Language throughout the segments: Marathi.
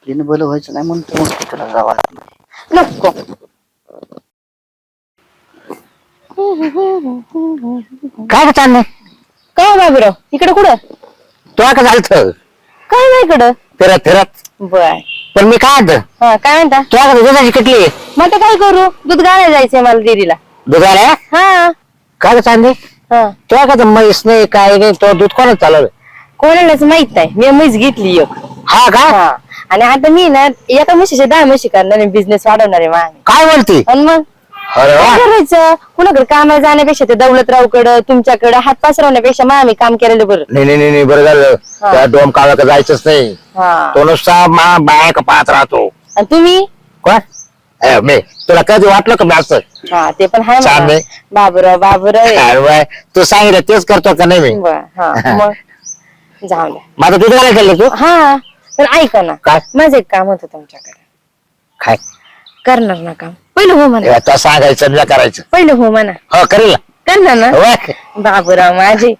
आपल्याला बरं व्हायचं नाही म्हणून हॉस्पिटलला जावं लागलं. नको. काय चाललंय काय बाबूराव इकडे कुठं? तुला का झालं काय नाही इकडं. फिरत फिरत. बर. पण मी काय म्हणतो हा काय म्हणता? तुला का दुधाची किटली मग आता काय करू? दूध घालायला जायचंय मला डेअरीला. दुधाला हा काय चाललंय हा. तुला का म्हैस नाही काय नाही तो दूध कोणाच चालवलं? कोणालाच माहित नाही. मी म्हैस घेतली एक. हा का? हा. आणि आता मी ना एका म्हशीचे 10 म्हशी करणार, बिझनेस वाढवणार आहे माझा. काय बोलती? आणि मग अरे वा. काय करायचं? कुणाकडे कामाला जाण्यापेक्षा ते दौलतरावकडं तुमच्याकडे हात पसरवण्यापेक्षा मग आम्ही काम केलेलं बरं. नाही नाही नाही बरं झालं. हा. त्या डोम काळा जायचंच नाही. हा. तो नुसता बाया का पाहत राहतो. आणि तुम्ही? कोण? मी तुला कधी वाटलं का मी असं? हा ते पण हाय छान म्हणा. आहे. बाबूराव बाबूराव आहे. अरे वा, तू सांगितलं तेच करतो का नाही मी? बरं, हा मग जाऊ द्या. माझं दूध घालायला गेलं तू हा पण ऐका ना, काय? माझं एक काम होतं तुमच्याकडे. काय करणार ना काम? पहिलं हो म्हणा. तो सांगायचं मी करायचं. पहिलं हो म्हणा. हो करेल ना. करणार ना? वा. बाबूराव माझे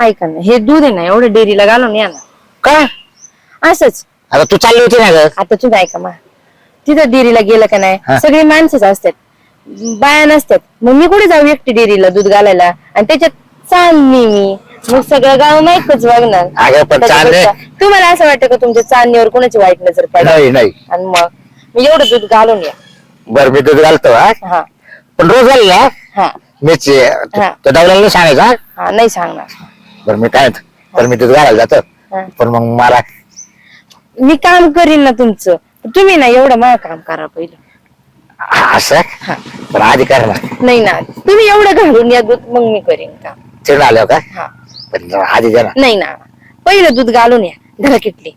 ऐका ना, हे दूध आहे ना एवढं डेअरीला घालून या ना. काय असंच. आता तू चालली होती ना ग? आता तुम्ही ऐका मा, तिथं डेअरीला गेलं का नाही हा. सगळे माणसंच असतात, बाया नसतात. मग मी कुठे जाऊ एकटी डेअरीला दूध घालायला? आणि त्याच्यात चांदणी मी, मग सगळं गाव माहीतच बघणार. अगं पण चालले. त्याच्यापेक्षा तुम्हाला असं वाटतं का तुमच्या चांदणीवर कोणाची वाईट नजर पडेल? नाही नाही. आणि मग मी एवढं दूध घालून या. बर मी दूध घालतो हा. हा पण रोज घाल ना. हा मीच हा. तो दवल्याला सांगायचं हा? हा नाही सांगणार. बरं मी काय म्हणतो, तर मी दूध घालायला जातो. हा. पण मग मला मी काम करीन ना तुमचं, तुम्ही ना एवढं मला काम करा पहिलं. असं पण आधी कर ना. नाही ना, तुम्ही एवढं घालून या दूध, मग मी करीन काम. चिडून आलो का? हा पण आधी दे ना. नाही ना, पहिलं दूध घालून या. घरा किटली.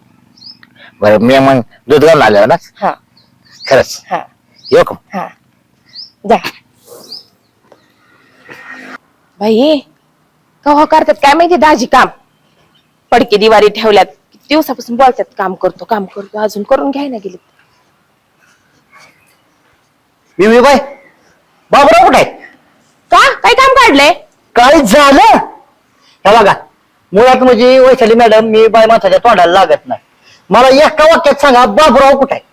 बरं मी मग दूध घालून आलो ना. हा खरंच हा येऊ का? हा जा. बाई कव्हा करतात काय माहिती दाजी काम. पडके दिवारी ठेवल्यात, किती दिवसापासून बोलतात काम करतो काम करतो, अजून करून घ्याय ना गेले. मी बाय बाबूराव कुठे आहे? का काय काम काढलंय? काय झालं हे बघा, मुळात म्हणजे वैशाली मॅडम मी बाय माणसाच्या तोंडाला लागत नाही. मला एका वाक्यात सांगा बाबूराव कुठे आहे?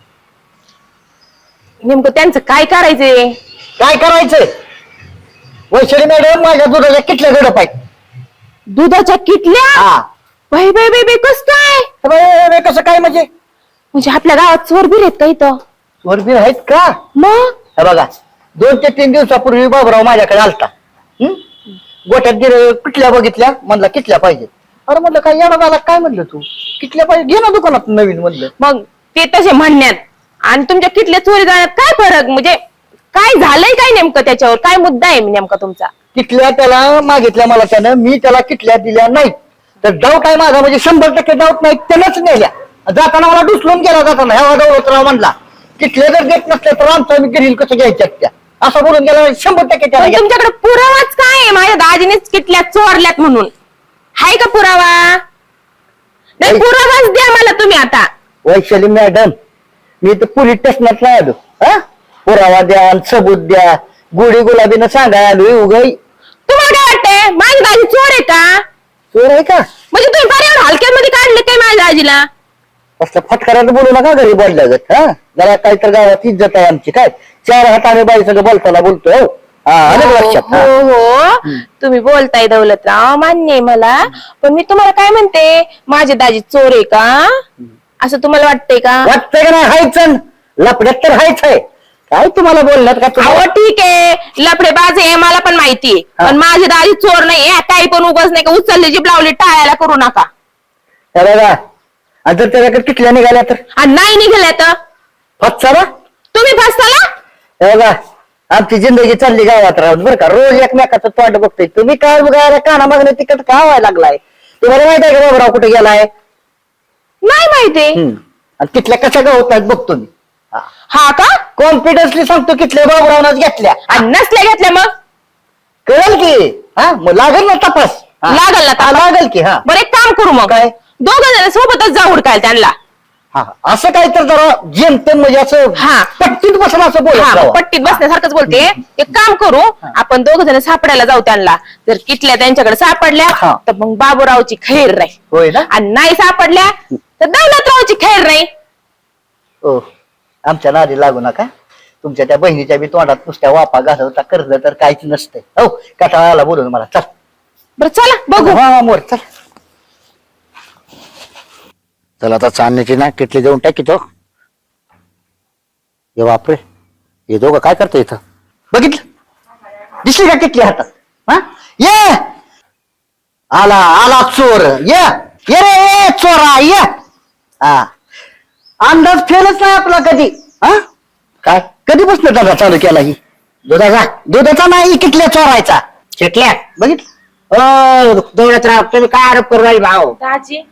नेमकं त्यांचं काय करायचंय? काय करायचंय? वैशाली मॅडम माझ्या दुधाच्या किटल्या गडप आहेत. दुधाच्या किटल्या? हा. बाई बाई बाई बाई कस काय? अरे, कसं काय म्हणजे? म्हणजे आपल्या गावात चोर बिर आहेत का इथं? चोरबीर आहेत का? मग हे बघा 2 ते 3 दिवसापूर्वी बाबूराव माझ्याकडे आलता. गोट्यात गेले, किटल्या बघितल्या, म्हणला किटल्या पाहिजे. अरे म्हणलं काय येणार झाला काय म्हणलं तू? किटल्या पाहिजे, घे ना दुकानात नवीन म्हणलं. मग ते तसे म्हणण्यात आणि तुमच्या किटल्या चोरी जाण्यात काय फरक? म्हणजे काय झालंय काय नेमकं, त्याच्यावर काय मुद्दा आहे नेमका तुमचा? किटल्या त्याला मागितल्या मला त्यानं, मी त्याला किटल्या दिल्या नाहीत. तर डाऊट आहे माझा, म्हणजे 100% डाऊट नाही, त्यानंच नेल्या. जाताना मला डुसलून गेला, जाताना ह्या दौलतराव म्हणला किटल्या जर देत नसल्या तर आमचं आम्ही गिरील कसं घ्यायच्या त्या, असं बोलून गेला. 100% त्याला पण तुमच्याकडे पुरावाच काय आहे माझ्या दाजीनेच किटल्या चोरल्यात म्हणून? हाय का पुरावा? नाही पुरावाच द्या मला तुम्ही आता. वैशाली मॅडम मी तर पोलीस स्टेशनात नाही आलो. हा, पुरावा द्या आणि सबूत द्या, गुढी गुलाबीनं सांगाय आलो. उगाई तुम्हाला काय वाटतंय माझी दाजी चोर आहे का? चोर आहे का? म्हणजे तुम्ही बऱ्यावर हलक्यामध्ये काढले काय माझ्या दाजीला? असलं फटकारानं बोलू नका घरी बोलल्या जात. हा, जरा काय तर गावात इज्जत आहे आमची. काय 4 हाताने बाई सगळं बोलताना बोलतोय. हो हा, आलं का लक्षात? हो हा. हो तुम्ही बोलताय दौलतराव, मान्य आहे मला. पण मी तुम्हाला काय म्हणते, माझे दाजी चोर आहे का असं तुम्हाला वाटतंय का? वाटतंय का नाही? हायच लपड्यात तर हायच आहे. काय तुम्हाला बोलण्यात का अहो तुम्हाला? ठीक आहे, लफडेबाज आहे मला पण माहितीये, हा. पण माझे दाजी चोर नाही. काही पण उगाच नाही का उचलली जीभ लावली टाळायला करू नका. हे बघा, आणि जर त्याच्याकडे किटल्या निघाल्या तर आणि नाही निघाल्या तर फसाला. तुम्ही फसताला. हे बघा, आमची जिंदगी चालली गावात राहून बरं का, रोज एकमेकाचं तोंड बघतोय. तुम्ही काय बघायला काना मागणे तिकट का व्हायला लागलाय? तुम्हाला माहित आहे का बाबूराव कुठे गेलाय? नाही माहिती. आणि किटल्या कशा गावत नाहीत बघतो मी. हा का? कॉन्फिडन्सली सांगतो किटल्या बाबूरावनच घेतल्या. आणि नसल्या घेतल्या मग कळेल की? हा, मग लागेल ना तपास. हा. लागल ना तपास? लागेल की? हा बरं एक काम करू मग, काय? दोघं जण सोबतच जाऊ हुडकायला त्यांना. हा, असं काय तर जरा जेमतेम म्हणजे असं हा. पट्टीत बसून असं बोलत हा जावं. पट्टीत बसण्यासारखंच बोलते. एक काम करू, आपण दोघ जण सापडायला जाऊ त्यांना. जर किटल्या त्यांच्याकडे सापडल्या हा. तर मग बाबूरावची खैर नाही, होय ना? आणि नाही सापडल्या तर दौलतरावची खैर नाही. हो आमच्या नादी लागू नका. तुमच्या त्या बहिणीच्या बी तोंडात नुसत्या वापा घालवता कर्ज तर काहीच नसतंय. हो कटाळा आला बोलून मला. चल बरं चला बघू. हा मोर चल. चला आता चांदण्याची ना किटली देऊन टाकी तो. हे बापरे, हे दोघं काय करतो इथं? बघितलं दिसली का किटली हातात? हा ये आला आला चोर. ये रे ये चोरा ये. हा अंदाज फेलच नाही आपला कधी. हा काय कधीपासून दादा चालू केला ही दुधाचा नाही किटल्या चोरायचा. चिटल्या बघितलं दौलतराव, तुम्ही काय आरोप करू राहिले भाऊ? दाजी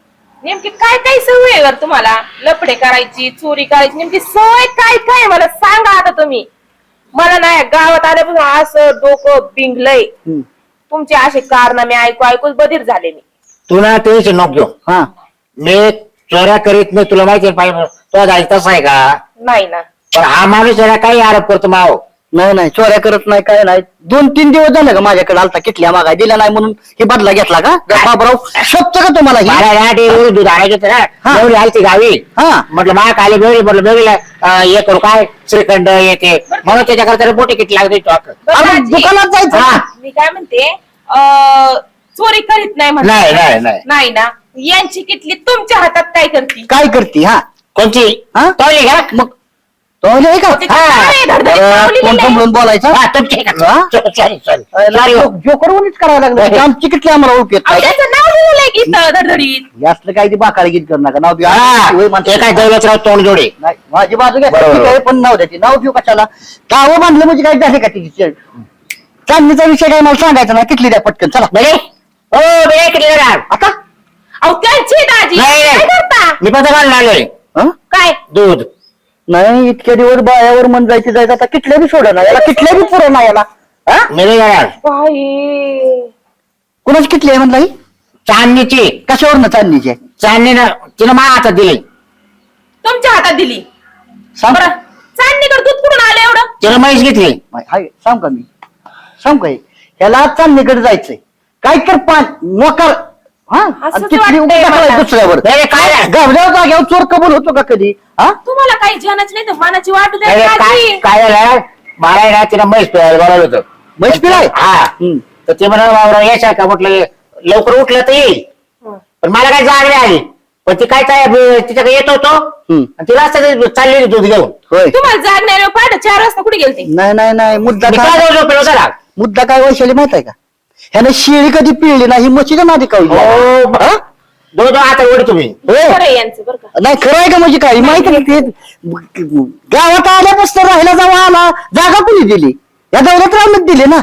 नेमकी काय काय सवय आहे बरं तुम्हाला? लपडे करायची, चोरी करायची, नेमकी सवय काय काय मला सांगा आता तुम्ही. मला नाही गावात आल्यापासून असं डोकं बिंगलंय. तुमचे असे कारनामे ऐकू ऐकूच बधीर झाले मी. तुला टेन्शन नको घेऊ. हा मी चोऱ्या करीत नाही, तुला माहिती पाहिजे. तो जायचं तसा आहे का? नाही ना. पण हा माणूस याला काही आरोप करतो माव. नाही नाही चोऱ्या करत नाही काय नाही. 2-3 दिवस झाले का माझ्याकडे आलता किटल्या मागाय दिल्या नाही म्हणून हे बदला घेतला का बाबराव? शोभत का तुम्हाला ही? मला दूध आणायचं होतं हा. ना, बेवडी आली ती गावी. हा म्हटलं मा आली बेवडी, म्हटलं बेवडीला हे करू काय श्रीखंड येते म्हणून त्याच्याकरता मोठी किट लागते. बरं अरे, दाजी, दुकानात जायचं हा. मी काय म्हणते चोरी करीत नाही म्हणते. नाही, नाही, नाही. नाही ना. यांची किटली तुमच्या हातात काय करते? काय करते? हा कोणची? हा? टॉयलेट घ्या. मग तो आहे का? ते काय धडधडीत अरे, लावलेली कोण नाही. समजून बोलायचं? हा, तुमची आहे का? हा? Sorry, sorry. जोकरवणीच करायला लागलं. आमची किटली आम्हाला ओळख येत अहो, नाही. त्याचं नाव लिहिलंय की इथं धडधडीत. जास्त काही ती बाकाळी गीत करू नका. नाव देऊ. हा, होय म्हणते. ते काय दौलतराव तोंडजोडे. नाही, माझी बाजू घ्या. बरोबर. ठीक आहे, पण नाव द्यायची. नाव देऊ कशाला? गावं बांधलं म्हणजे काय झाले का तिची? चांदणीचा विषय काय मला सांगायचा नाही. किटली द्या पटकन चला. बरे हो बरे किती देणार? आता अहो त्यांची दाजी नाही, काय नाही. करता? मी पण घालून आलोय हं? काय दूध. नाही इतक्या दिवस बायावर मन जायची जायचं आता किटल्या बी सोडा ना याला. किटल्या बी पुरं ना याला. हा? मी नाही जाणार. बाई कुणाची किटली आहे म्हणला ही? चांदणीची. कशावरनं चांदणीची आहे? चांदणीनं तिनं माझ्या हातात दिली. तुमच्या हातात दिली. सांग बरं चांदणीकडे दूध कुठून आलं एवढं? तिनं म्हैस घेतली. हाय सांग का मी सांग का हे? ह्याला चांदणीकडे जायचंय काय तर पान मोकार. हा असंच आणि किटली उभी वाटतंय टाकलाय मला. दुसऱ्यावर. नाही, काय? गावल्यावर जाग्यावर चोर कबूल होतो का कधी? हा तुम्हाला काही जनाची नाही तर मनाची वाटू द्या काय दाजी. काय झालं? मला आहे ना तिनं म्हैस पिळायला बोलावलं होतं. म्हैस पिळाय? हा. हम्म. तर ते म्हणा बाबा यायचं का? म्हटलं लवकर उठलं तर येईल. पण मला काय जाग नाही आली. पण ती काय काय तिच्याकडे येत होतो हम्म. आणि तिला असं चाललेली दूध घेऊन. होय तुम्हाला जाग नाही पाठ 4 वाजता कुठे गेलते? नाही मुद्दा मी काय काय झोपेल होता ना? मुद्दा काय वैशाली माहित आहे का? ह्यानं शिळी कधी पिळली नाही. म्हशीच्या नादी कावली. हो हा? दोन आता ओढ तुम्ही. होय. खरं आहे यांचं बरं का. नाही खरं आहे का म्हणजे काय माहिती नाही ते गावात आल्यापासून राहायला जावं आला जागा कुणी दिली? या दौलतरावनं दिली ना.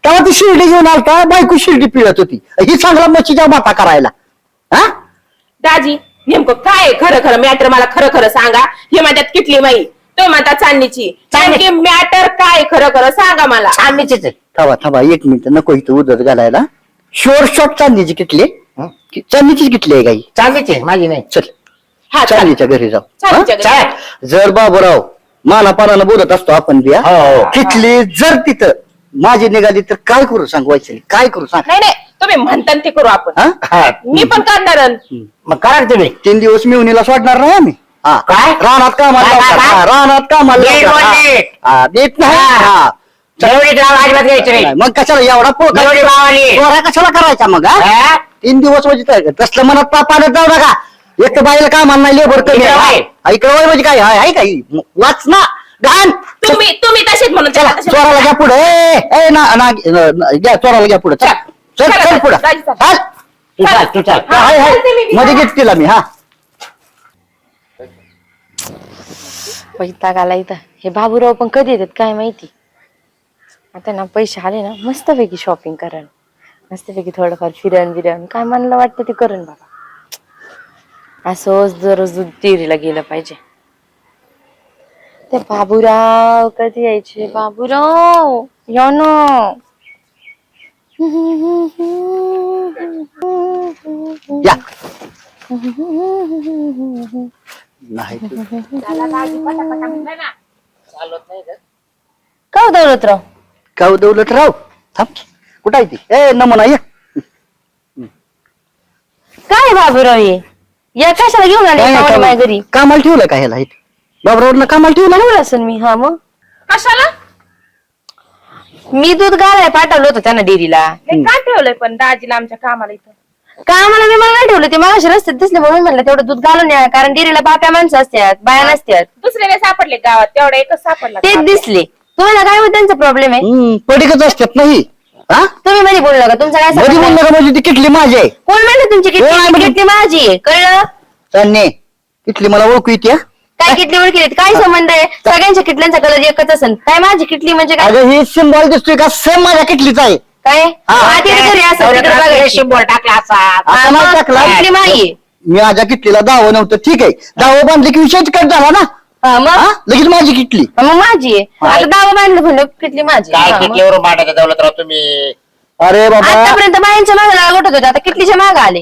तेव्हा ती शिर्डी घेऊन आलता बायको शिर्डी पिळत होती. ही चांगला मच्छीच्या माता करायला. हा दाजी नेमकं काय आहे? खरं खरं मॅटर मला खरं खरं सांगा. हे म्हणतात किटली माई, तो म्हणतात चांदणीची. नेमकी मॅटर काय खरं खरं सांगा मला. चांदणीचीच आहे. थांबा 1 मिनिट नको इथं उदत घालायला. शोर शॉट चांदीची किटली हं? चांदीचीच किटली आहे गाई. चांदणीची आहे, माझी नाही. चल हा चालेल. चांदीच्या घरी जाऊ. चांदीच्या हा? घरी. जर बाबूराव मानापानानं बोलत असतो आपण बिया हो, हो. किटली जर तिथं माझी निघाली तर काय करू सांग वैशाली? काय करू सांग? नाही नाही तुम्ही म्हणतान ते करू आपण. हा? हा. मी पण करणार. मग करा ना तुम्ही. 3 दिवस मिवणीला सोडणार नाही आम्ही. हा. काय? रानात कामाला काय, लावतात. काय? हा, रानात कामाला नीट लावतात. बोल, हा. नीट. हा, नीट नाही. हा. जेवढी नाव अजिबात घ्यायची नाही. मग कशाला एवढा जेवढी मावाली. पोरा कशाला करायचा मग? हा? हा? 3 दिवस म्हणजे काय? तसलं मनात पाण्यात जाऊ नका. एक तर बाईला कामाला नाही लेबर कमी इकडं आहे. वळ. हा, इकडं वळ म्हणजे काय आहे का ही? वाच ना घाण. तुम्ही तसेच म्हणून चला चोराला घ्या पुढे. ए घ्या चोराला घ्या पुढे. चल चल चला, चल पुढे. जायचं. चल. तू चाल, तू चाल. हा, हाय चालते मी बी. मध्ये घेत तिला मी. हा वैताग आला इथं. हे बाबूराव पण कधी येतात काय माहिती. आता ना पैसे आले ना मस्तपैकी शॉपिंग करण, मस्तपैकी थोडंफार फिरण बिरण काय मनाला वाटतं ते करण बाबा. असंच दररोज डेअरीला गेलं पाहिजे. ते बाबूराव कधी यायचे? बाबूराव या ना. या नाही का हो दौलतराव? का दौलतराव थांब. कुठं आहे ती? ए नमुना ये. काय बाबूराव ये या कशाला घेऊन आले काय पाहुणे माझ्या घरी? कामाला ठेवलं का ह्याला इथं? बाबरावरनं कामाला ठेवलं ठेवलं असेल मी. हा मग कशाला मी दूध घालाय पाठवलं होतं त्यांना डेअरीला. नाही काय ठेवलंय पण दाजीला आमच्या कामाला इथं? कामाला मी मला नाही ठेवलं, ते मला रस्त्यात दिसले म्हणून म्हणलं तेवढं दूध घालून या, कारण डेअरीला बाप्या माणसं असतात, बाया नसतात. दुसरे नाही सापडले गावात, तेवढा एकच सापडला. तेच दिसले. तुम्हाला काय होत त्यांचा प्रॉब्लेम आहे? पडिकच असतात नाही. हा तुम्ही मध्ये बोलला का? तुमचा काय मध्ये संबंध बोललं आहे? का म्हणजे ती किटली माझी आहे. कोण म्हणलं तुमची कोण आहे म्हणजे? किटली माझी आहे? कळलं? चालणे किटली मला ओळखू येते. काय किटली ओळखली? काय संबंध आहे? सगळ्यांच्या किटल्यांचा कलर एकच असेल. काय माझी किटली म्हणजे काय? अगं ही सिम्बॉल दिसतोय का सेम माझ्या किटलीचा आहे. काय आधी घरी असं तिकडे बघायची. शिंबोर टाकला असा. आता नाही टाकला. किटली माई आहे. मी माझ्या किटलीला दावं नव्हतं ठीक आहे. दावं बांधले की विषयच कट झाला ना. हा, मग हा लगेच माझी किटली. मग माझी आहे. आता दावा बांधलं म्हणलं किटली माझी. काय हा, मग. किटलीवरून मांडायचं दौलतराव तुम्ही? अरे बाबा आतापर्यंत बायांच्या मागे लागत होते, आता किटलीच्या मागे आले.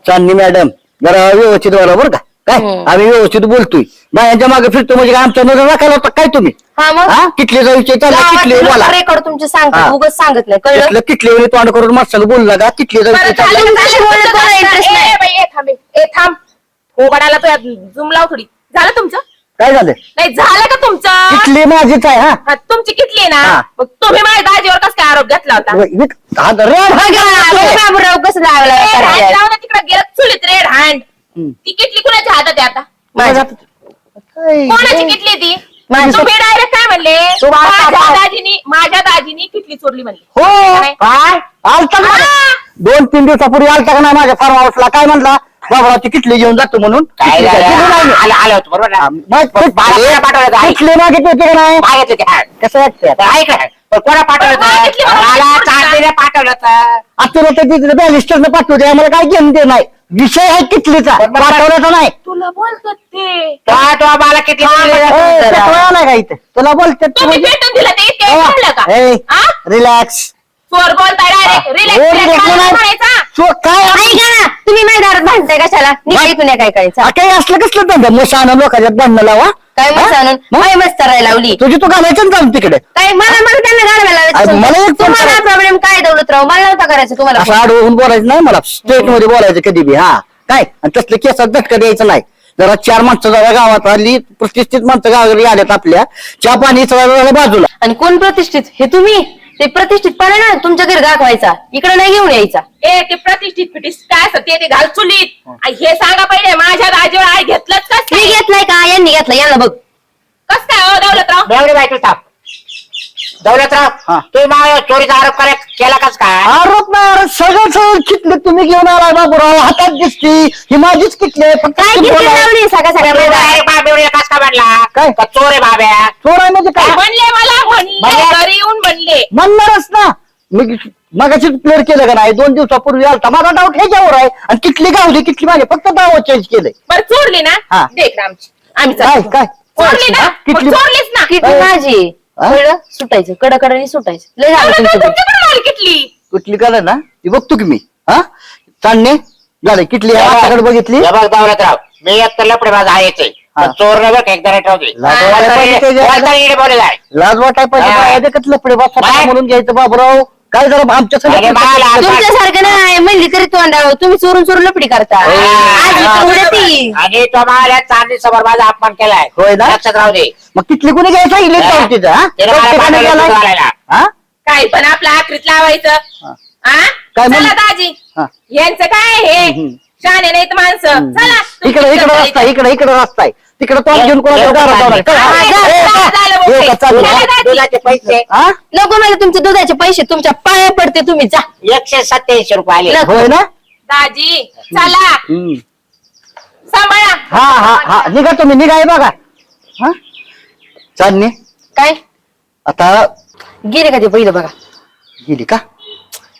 चांदणी मॅडम जरा व्यवस्थित बोला बरं का. काय आम्ही व्यवस्थित बोलतोय. बायांच्या मागे फिरतो म्हणजे काय आमच्या नजर राखायला होता काय तुम्ही? हा मग हा किटलीचा विषय चालला. किटली बोला रेकॉर्ड तुमचे सांगतात, हा. उगाच सांगत नाही. कळलं? किटलं किटलीवर तोंड करून माणसाला बोलला का किटलीचा विषय बरं, चालला. झालं, तुमच्याशी झालं, बोलण्यात तुमचं मला interest झालं. नाही. ए बाई, ए थांब. उघडायला तो जुम लाव थोडी. झालं तुमचं? काय झालं? नाही झालं का तुमचं? किटली माझीच आहे. हा हा, तुमची किटली आहे ना? हा. मग तुम्ही माझ्या दाजीवर कसं काय आरोप घेतला होता? बाबूराव कसं लागला रेड हँड करायला? लावून तिकडे गेलं चुलीत रेड हँड. ती किटली कुणाच्या हातात आहे आता? कोणाची किटली ती? माझी. तुम्ही डायरेक्ट काय म्हणले? तू माझ्या दाजीनी किटली चोरली म्हणली. हो काय? काय आलता का? हा. 2-3 दिवसापूर्वी आलता का नाही माझ्या फार्म हाऊसला? काय म्हणला? बाबरावची किटली घेऊन जातो म्हणून. काय किटली झालं? काय? दिली नाही. आलं होतं बरोबर ना? बाहेर पाठवलं आहे. किटली मागितली होती का नाही? मागितलं की हा. कसं वाटतंय आता? ऐक ना, पण कोणा पाठवलं पण मागितली होतं? म्हणून मला पाठवलं. चांदीने पाठवलं होतं. आता तर तिथे बॅलिस्टरनं पाठवते आम्हाला काय घेऊन दे नाही. विषय आहे किटलीचा पण मग- पाठवण्याचा नाही. तुला बोलतात ते. तो मला किती आला का इथे तुला बोलते तुम्ही भेटून दिलं ते इतके म्हणलं का? हा? रिलॅक्स. चोर बोलताय डायरेक्ट. रिलॅक्स. काय ऐका ना, तुम्ही माझ्या दारात भांडताय कशाला? निघा इथून या काय करायचं? काही असलं कसलं धंदा मशानं लोकांच्यात भांडणं लावा. काय मस्त आणून काय मस्त करायला लावली? तुझी तू घालायचं ना जाऊन तिकडे. काय मला त्यांना गाडवायला अरे मला लावायचं. एक तुम्हाला पण- प्रॉब्लेम काय दौलतराव? मला नव्हता करायचं तुम्हाला असं phone. आडवून बोलायचं नाही मला. स्ट्रेट मध्ये बोलायचं कधी बी. हा काय आणि तसलं केसात झटका द्यायचं नाही. जरा 4 माणसं जरा गावात आली प्रतिष्ठित माणसं गावाकडे आल्यात आपल्या चहा पाणी सगळं बाजूला. आणि कोण प्रतिष्ठित? हे तुम्ही. ते प्रतिष्ठितपणा ना तुमच्या घरी दाखवायचा, इकडे नाही घेऊन यायचा. ए ते प्रतिष्ठित पिटिस काय असतं ते घाल चुलीत. हे सांगा पहिले माझ्या दाजीवर आय घेतलंच कस मी घेतलाय का? यांनी घेतला. यांना बघ. कस काय हो दौलतराव? बेवडी बायको ताप. दौलतराव हा. तुम्ही माझ्यावर चोरीचा आरोप केला कस काय? आरोप नाही सगळं किटले तुम्ही घेऊन आलाय बाबूराव. हातात दिसती ही माझीच किटली आहे. फक्त काय तुम्ही किटली बोला. लावली सगळ्या सगळ्या बेवडी कस काय म्हणला? काय? का चोर आहे बाब्या? चोर आहे म्हणजे काय म्हणले मला म्हणले म्हणले? घरी येऊन म्हणले. म्हणणारच ना. मी मगाशी क्लिअर केलं का नाही? 2 दिवसापूर्वी आलता. माझा डाऊट ह्याच्यावर आहे आणि किटली गावली किटली माझी फक्त दावा चेंज केलंय. बरं चोरली ना? हा. देख ना आमची आम्ही काय चाललो. काय चोरली ना? मग किटली चोरलीच ना. किटली माझी आहे. हा? कळलं? सुटायचं कडकडनी सुटायचं. लय झालं दौलतराव, तुमचं. तुमच्याकडून आली किटली. कुठली करा ना ती बघतो की मी. हा चालणे झालं किटली हाताकडे बघितली. हे बघ दौलतराव, मी एक तर लपडे माझा आहेच हा. चोर न बघ एकदा ठेवते. लाज वाटायला पाहिजे बोले जाय. लाज वाटाय हा. पाहिजे देखत लपडे बाप काय? म्हणून घ्यायचं बाबूराव. काय जरा आमच्या अरे मला संग- तुमच्यासारखं नाही म्हणली तरी तोंडाव. तुम्ही चोरून चोरून लपडी करता. आज इथं उद्या ती. आणि तो मला चांदी समोर माझा अपमान केलाय. होय ना? लक्षात राहू दे. मग किटली कोणी घ्यायचं सांगितलं हा. जाऊन तिथं, हा? त्याला मला प्रत्येकाने पाठवलं गेलाय. दूध घालायला. हा? काय पण आपल्या आखरीत लावायचं. हा. हा? काय चला म्हणली? दाजी हा. यांचं काय हे हम्म. शाने नाहीत माणसं. चला इकडे रस्ता आहे, इकडे रस्ता आहे. तिकडे तो घेऊन कोणाच्या हे- घरात हे- जाणार. चल, हा, हा, जा, ए, जा, जा. झालं येऊ बोलते. का? चालू. चला, दाजी. दुधाचे पैसे हा? नको मला तुमचे दुधाचे पैसे. तुमच्या पाया पडते. तुम्ही जा. 187 रुपये आले. लग- होय ना. दाजी चला हम्म. सांभाळा. हा हा हा निघा तुम्ही निघा हे बघा. हा चालणे काय आता गेले का ते पहिलं बघा. गेली का?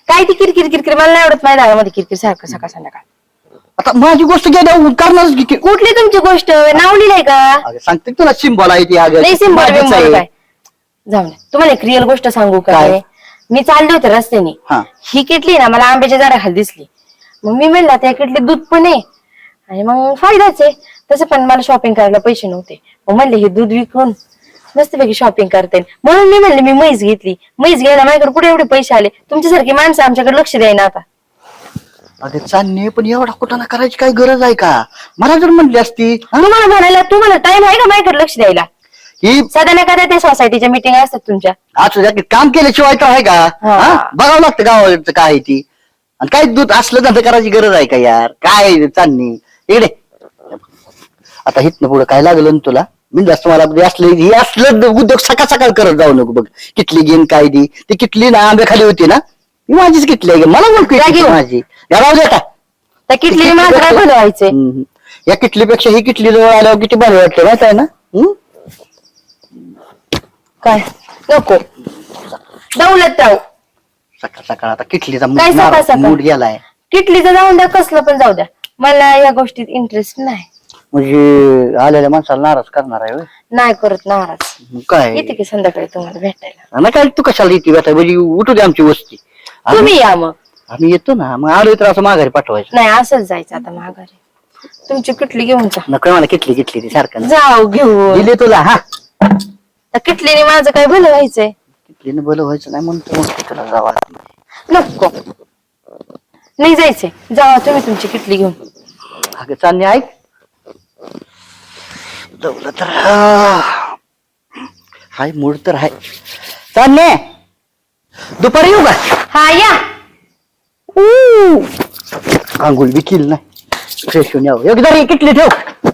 काय ती किरकिर किरकिर मला नाही आवडत. माझ्या दारामध्ये किरकिर सारखं सकाळ संध्याकाळ. आता माझी गोष्ट गेल्या करणारच की- की- कुठली तुमची गोष्ट? नाव लिहिलंय का? अगं, सांगते तुला सिम्बॉल आहे ती अगं. नाही सिंबल माझीच आहे. काय जाऊ दे. तुम्हाला एक रिअल गोष्ट सांगू का? काय? मी चालले होते रस्त्याने. हा. ही किटली ना मला आंब्याच्या झाडाखाली दिसली. मग मी म्हणला त्या किटलीत दूध पण आहे आणि मग फायदाच आहे. तसं पण मला शॉपिंग करायला पैसे नव्हते. मग म्हणले हे दूध विकून मस्तपैकी शॉपिंग करता येईल म्हणून मी म्हणले मी म्हैस घेतली. म्हैस घ्यायला माझ्याकडे कुठे एवढे पैसे आले? तुमच्यासारखी माणसं आमच्याकडे लक्ष द्यायना आता. अगं चालणे पण एवढा कुठं करायची काय गरज आहे का? मला जर म्हणली असती हा, तुम्हाला म्हणायला तुम्हाला टाइम आहे का माझ्याकडे लक्ष द्यायला? ही सध्या ना कदा ते सोसायटीच्या मीटिंग असतात तुमच्या. असू द्या की काम केल्याशिवाय तर आहे का? हा. हा? बघावं लागतं गावाचं काय आहे ती. आणि काय दूध असलं धंदा करायची गरज आहे का यार? काय चालणी इकडे आता हिथनं पुढे काय लागलं ना तुला मी जास्त मला असलं उद्योग सकाळ सकाळ करत जाऊ नको बघ. किटली घेऊन काय दी ती किटली ना आंबे खाली होती ना मी माझीच किटली आहे मला ओळखू जागी हो. माझी या राहू दे का त्या किटली माझं काय भलं व्हायचंय? या किटलीपेक्षा ही किटली जवळ आल्यावर किती भारी वाटते माहित आहे ना? काय नको दौलत राहू. सकाळ सकाळ आता किटलीचा काय सकाळ सकाळ? मूड गेलाय. किटलीचं जाऊन द्या कसलं पण जाऊ द्या मला या गोष्टीत इंटरेस्ट नाही. म्हणजे आलेल्या माणसाला नाराज करणार आहे होय? नाही करत नाराज. मग काय येते की संध्याकाळी तुम्हाला भेटायला. नाही काय तू कशाला येते बेटा म्हणजे उठू दे आमची वस्ती तुम्ही या मग. आम्ही येतो ना मग आलोय तर असं माघारी पाठवायचं नाही असंच जायचं आता माघारी. तुमची किटली घेऊन जा. नको मला किटली ती सारखं जाऊ घेऊन. दिली तुला हा त्या किटलीने माझं काय भलं व्हायचंय? किटलीनं बोल व्हायचं नाही म्हणतो मग तुला जावा नको नाही जायचंय जावा तुम्ही तुमची किटली घेऊन. अगं चालणे ऐक दौलत तर हाय मूड तर हाय चालणे दुपारी येऊ का? हा या. आंघोळ बी केली नाही फ्रेश होऊन यावं एकदा किटली ठेव